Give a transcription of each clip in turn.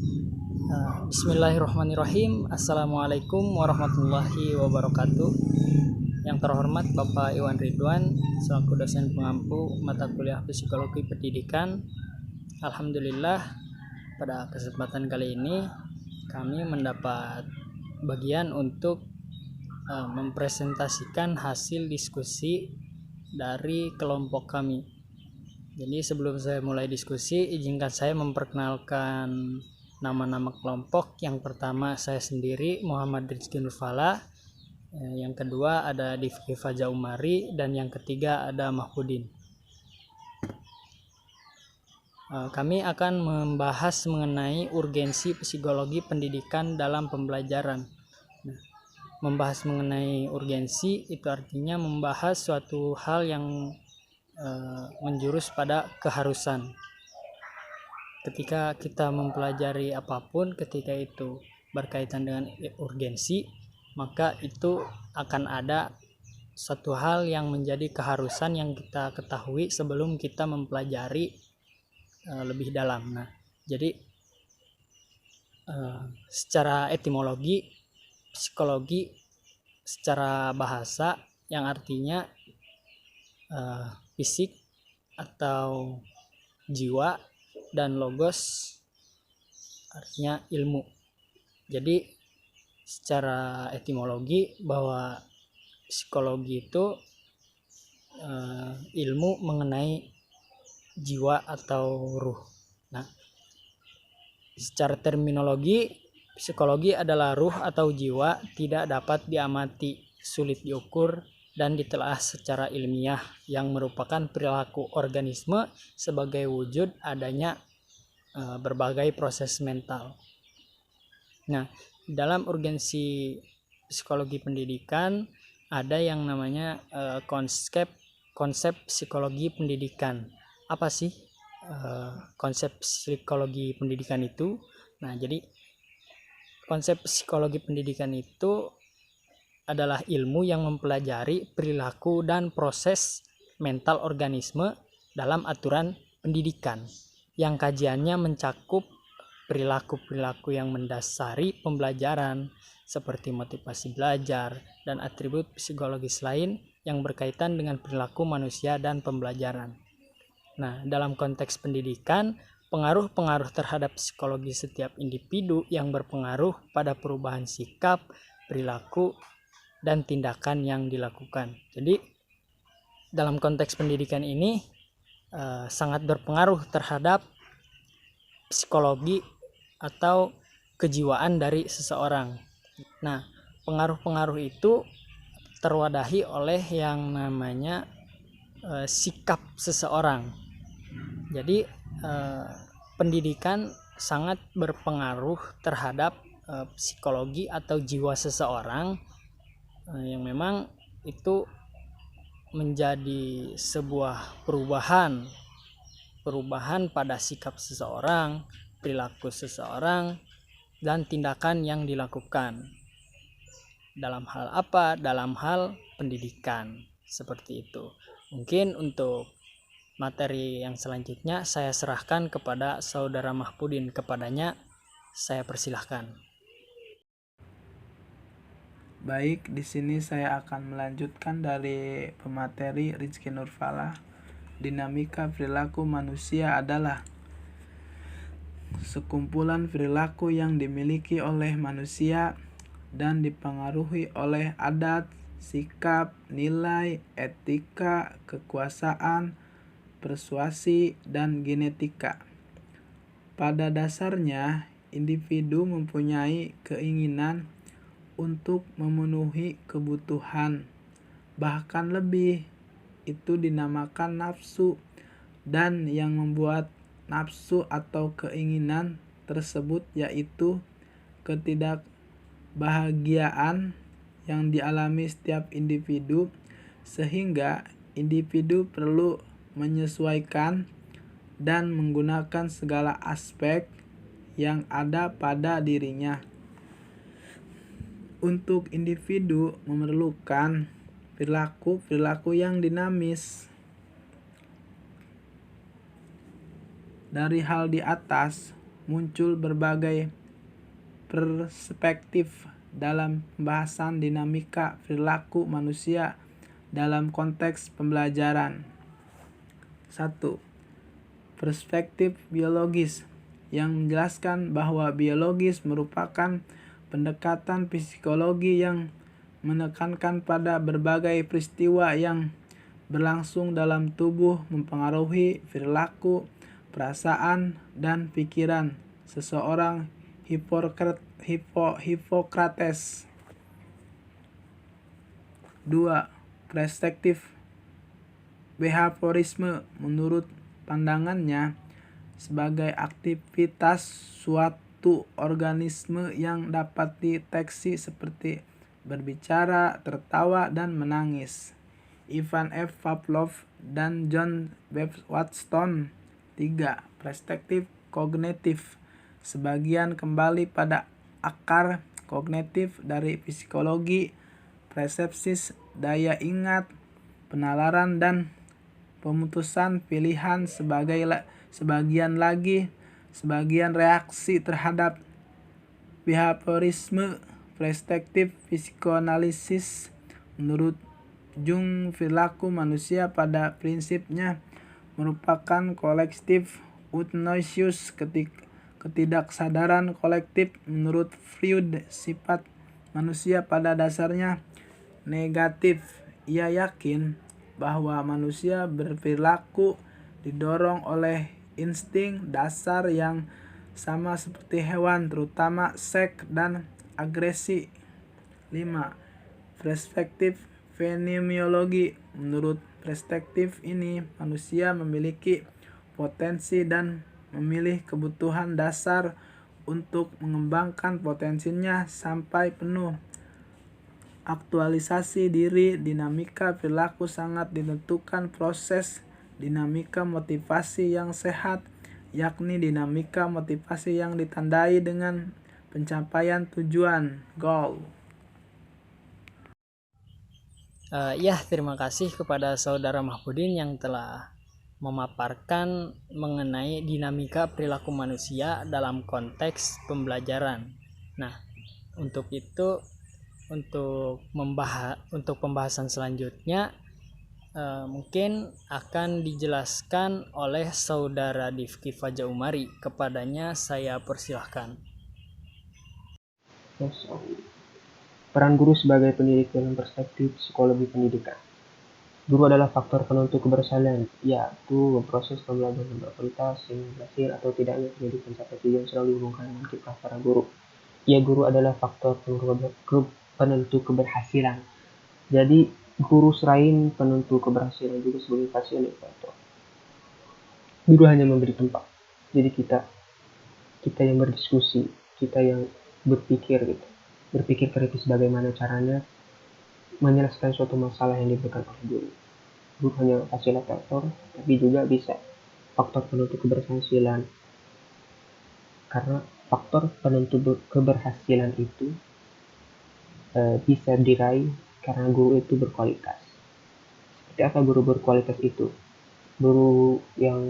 Bismillahirrahmanirrahim. Assalamualaikum warahmatullahi wabarakatuh. Yang terhormat Bapak Iwan Ridwan selaku dosen pengampu mata kuliah Psikologi Pendidikan. Alhamdulillah, pada kesempatan kali ini kami mendapat bagian untuk mempresentasikan hasil diskusi dari kelompok kami. Jadi sebelum saya mulai diskusi, izinkan saya memperkenalkan nama-nama kelompok. Yang pertama saya sendiri, Muhammad Rizky Nurfala. Yang kedua ada Difki Faja Umari, dan yang ketiga ada Mahfudin. Kami akan membahas mengenai urgensi psikologi pendidikan dalam pembelajaran. Membahas mengenai urgensi itu artinya membahas suatu hal yang menjurus pada keharusan. Ketika kita mempelajari apapun, ketika itu berkaitan dengan urgensi, maka itu akan ada satu hal yang menjadi keharusan yang kita ketahui sebelum kita mempelajari lebih dalam. Nah, jadi secara etimologi, psikologi secara bahasa yang artinya fisik atau jiwa, dan logos artinya ilmu. Jadi secara etimologi bahwa psikologi itu ilmu mengenai jiwa atau ruh. Nah, secara terminologi, psikologi adalah ruh atau jiwa tidak dapat diamati, sulit diukur, dan ditelaah secara ilmiah, yang merupakan perilaku organisme sebagai wujud adanya berbagai proses mental. Nah, dalam urgensi psikologi pendidikan ada yang namanya konsep psikologi pendidikan. Apa sih konsep psikologi pendidikan itu? Nah, jadi konsep psikologi pendidikan itu adalah ilmu yang mempelajari perilaku dan proses mental organisme dalam aturan pendidikan, yang kajiannya mencakup perilaku-perilaku yang mendasari pembelajaran seperti motivasi belajar dan atribut psikologis lain yang berkaitan dengan perilaku manusia dan pembelajaran. Nah, dalam konteks pendidikan, pengaruh-pengaruh terhadap psikologi setiap individu yang berpengaruh pada perubahan sikap, perilaku, dan tindakan yang dilakukan. Jadi dalam konteks pendidikan ini sangat berpengaruh terhadap psikologi atau kejiwaan dari seseorang. Nah, pengaruh-pengaruh itu terwadahi oleh yang namanya sikap seseorang. Jadi pendidikan sangat berpengaruh terhadap psikologi atau jiwa seseorang, yang memang itu menjadi sebuah perubahan pada sikap seseorang, perilaku seseorang, dan tindakan yang dilakukan. Dalam hal apa? Dalam hal pendidikan, seperti itu. Mungkin untuk materi yang selanjutnya saya serahkan kepada saudara Mahfudin. Kepadanya saya persilahkan. Baik, di sini saya akan melanjutkan dari pemateri Rizky Nurfala. Dinamika perilaku manusia adalah sekumpulan perilaku yang dimiliki oleh manusia dan dipengaruhi oleh adat, sikap, nilai, etika, kekuasaan, persuasi, dan genetika. Pada dasarnya, individu mempunyai keinginan untuk memenuhi kebutuhan, bahkan lebih. Itu dinamakan nafsu, dan yang membuat nafsu atau keinginan tersebut yaitu ketidakbahagiaan yang dialami setiap individu, sehingga individu perlu menyesuaikan dan menggunakan segala aspek yang ada pada dirinya. Untuk individu memerlukan perilaku yang dinamis. Dari hal di atas, muncul berbagai perspektif dalam pembahasan dinamika perilaku manusia dalam konteks pembelajaran. 1. Perspektif biologis yang menjelaskan bahwa biologis merupakan pendekatan psikologi yang menekankan pada berbagai peristiwa yang berlangsung dalam tubuh mempengaruhi perilaku, perasaan, dan pikiran seseorang. Hippocrates. 2. Perspektif behaviorisme menurut pandangannya sebagai aktivitas suatu organisme yang dapat dideteksi seperti berbicara, tertawa, dan menangis. Ivan F. Pavlov dan John Watson. 3. Perspektif kognitif sebagian kembali pada akar kognitif dari psikologi, persepsi, daya ingat, penalaran, dan pemutusan pilihan sebagian reaksi terhadap behaviorisme. Perspektif psikoanalisis menurut Jung, perilaku manusia pada prinsipnya merupakan kolektif unconscious ketidaksadaran kolektif. Menurut Freud, sifat manusia pada dasarnya negatif. Ia yakin bahwa manusia berperilaku didorong oleh insting dasar yang sama seperti hewan, terutama seks dan agresi. 5. Perspektif fenomenologi. Menurut perspektif ini, manusia memiliki potensi dan memilih kebutuhan dasar untuk mengembangkan potensinya sampai penuh. Aktualisasi diri dinamika perilaku sangat ditentukan proses dinamika motivasi yang sehat, yakni dinamika motivasi yang ditandai dengan pencapaian tujuan, goal. Terima kasih kepada Saudara Mahpudin yang telah memaparkan mengenai dinamika perilaku manusia dalam konteks pembelajaran. Nah, untuk pembahasan selanjutnya mungkin akan dijelaskan oleh Saudara Difki Faja Umari. Kepadanya saya persilahkan. Peran guru sebagai pendidik dalam perspektif psikologi pendidikan. Guru adalah faktor penentu keberhasilan, yaitu proses pembelajaran yang berkualitas yang berhasil atau tidaknya pendidik mencapai tujuan selalu dihubungkan dengan kiprah para guru. Guru adalah faktor penentu keberhasilan. Jadi guru selain penentu keberhasilan juga sebagai fasilitator. Guru hanya memberi tempat. Jadi kita yang berdiskusi, kita yang berpikir kritis bagaimana caranya menyelesaikan suatu masalah yang diberikan oleh guru. Guru hanya fasilitator, tapi juga bisa faktor penentu keberhasilan. Karena faktor penentu keberhasilan itu bisa diraih karena guru itu berkualitas. Seperti apa guru berkualitas itu? Guru yang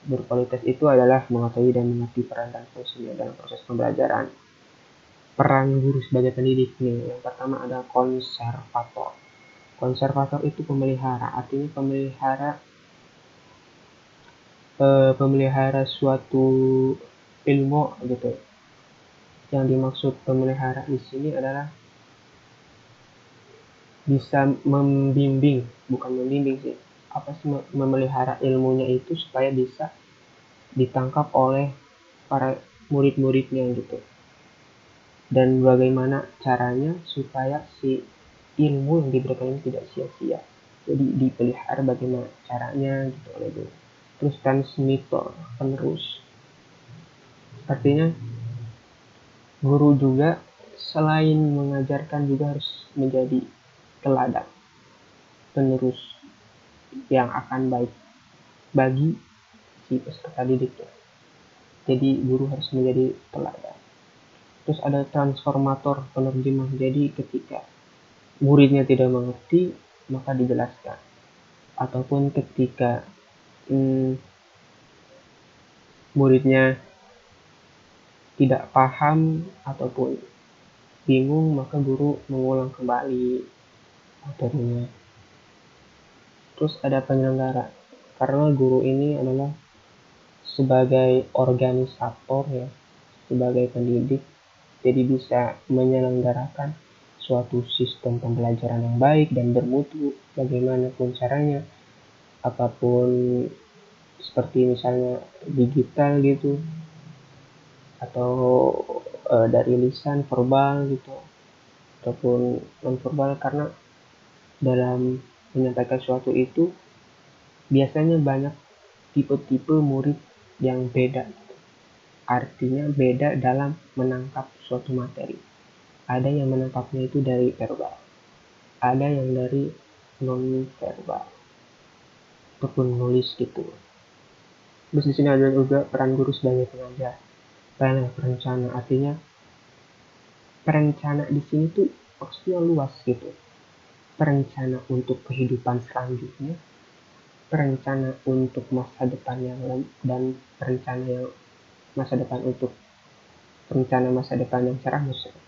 berkualitas itu adalah mengetahui dan mengerti peran dan fungsinya dalam proses pembelajaran. Peran guru sebagai pendidik nih, yang pertama ada konservator. Konservator itu pemelihara, artinya pemelihara suatu ilmu gitu. Yang dimaksud pemelihara di sini adalah bisa membimbing, bukan membimbing sih, memelihara ilmunya itu supaya bisa ditangkap oleh para murid-muridnya gitu. Dan bagaimana caranya supaya si ilmu yang diberikan ini tidak sia-sia. Jadi dipelihara bagaimana caranya gitu oleh guru. Terus transmitter, penerus. Artinya guru juga selain mengajarkan juga harus menjadi teladan, penerus yang akan baik bagi si peserta didiknya. Jadi guru harus menjadi teladan. Terus ada transformator, penerjemah. Jadi ketika muridnya tidak mengerti, maka dijelaskan. Ataupun ketika muridnya tidak paham ataupun bingung, maka guru mengulang kembali materinya. Terus ada penyelenggara, karena guru ini adalah sebagai organisator ya, sebagai pendidik, jadi bisa menyelenggarakan suatu sistem pembelajaran yang baik dan bermutu bagaimanapun caranya, apapun, seperti misalnya digital gitu, atau dari lisan verbal gitu, ataupun non verbal, karena dalam menyampaikan suatu itu biasanya banyak tipe-tipe murid yang beda. Artinya beda dalam menangkap suatu materi. Ada yang menangkapnya itu dari verbal, ada yang dari non verbal ataupun nulis gitu. Terus di sini ada juga peran guru sebagai pengajar, perencana. Artinya perencana di sini tuh maksudnya luas gitu. Perencana untuk kehidupan selanjutnya, perencana untuk masa depan dan perencana yang masa depan untuk rencana masa depan yang cerah. Maksudnya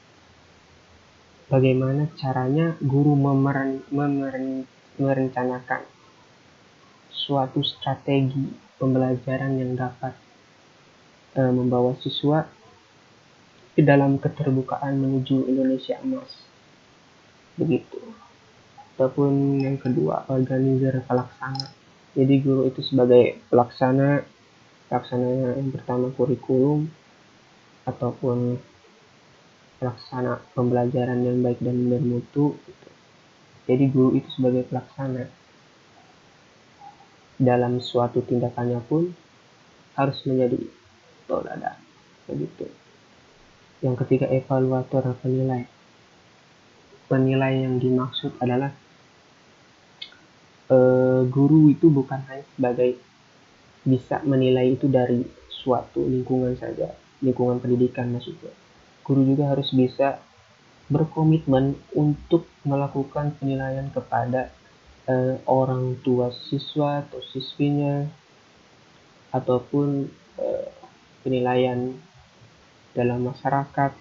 bagaimana caranya guru merencanakan suatu strategi pembelajaran yang dapat membawa siswa ke dalam keterbukaan menuju Indonesia emas, begitu. Ataupun yang kedua, organizer pelaksana. Jadi guru itu sebagai pelaksana yang pertama kurikulum ataupun pelaksana pembelajaran yang baik dan bermutu. Jadi guru itu sebagai pelaksana dalam suatu tindakannya pun harus menjadi teladan, begitu. Yang ketiga, evaluator atau penilai. Penilai yang dimaksud adalah guru itu bukan hanya sebagai bisa menilai itu dari suatu lingkungan saja, lingkungan pendidikan maksudnya. Guru juga harus bisa berkomitmen untuk melakukan penilaian kepada orang tua siswa atau siswinya, ataupun penilaian dalam masyarakat,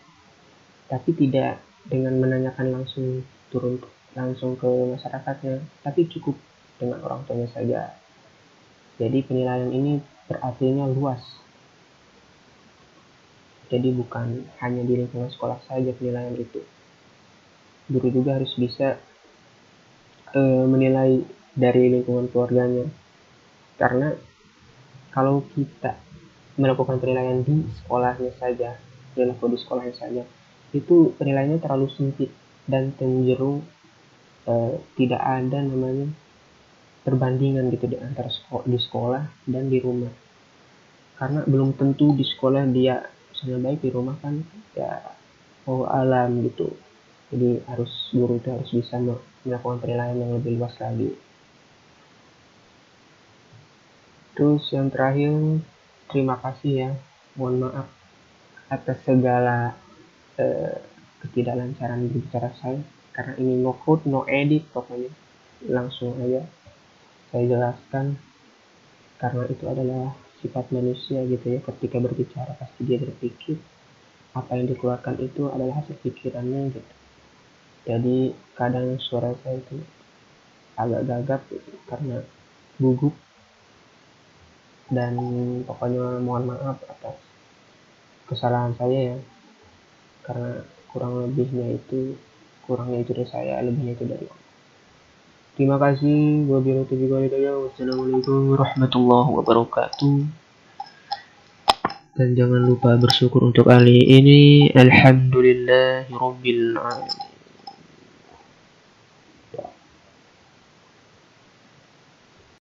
tapi tidak dengan menanyakan turun langsung ke masyarakatnya, tapi cukup dengan orang tuanya saja. Jadi penilaian ini berartinya luas. Jadi bukan hanya di lingkungan sekolah saja penilaian itu. Guru juga harus bisa menilai dari lingkungan keluarganya. Karena kalau kita melakukan penilaian di sekolahnya saja, itu penilaiannya terlalu sempit dan cenderung tidak ada namanya perbandingan gitu di antara di sekolah dan di rumah. Karena belum tentu di sekolah dia misalnya baik, di rumah kan ya alam gitu. Jadi guru itu harus bisa melakukan penilaian yang lebih luas lagi. Terus yang terakhir, terima kasih ya, mohon maaf atas segala ketidaklancaran berbicara saya, karena ini no code, no edit, pokoknya langsung aja saya jelaskan, karena itu adalah sifat manusia gitu ya. Ketika berbicara pasti dia berpikir, apa yang dikeluarkan itu adalah hasil pikirannya gitu. Jadi kadang suara saya itu agak gagap gitu, karena gugup, dan pokoknya mohon maaf atas kesalahan saya ya, karena kurangnya itu dari saya, lebihnya itu dari Allah. Terima kasih. Wassalamualaikum warahmatullahi wabarakatuh. Dan jangan lupa bersyukur untuk kali ini. Alhamdulillahirabbil alamin.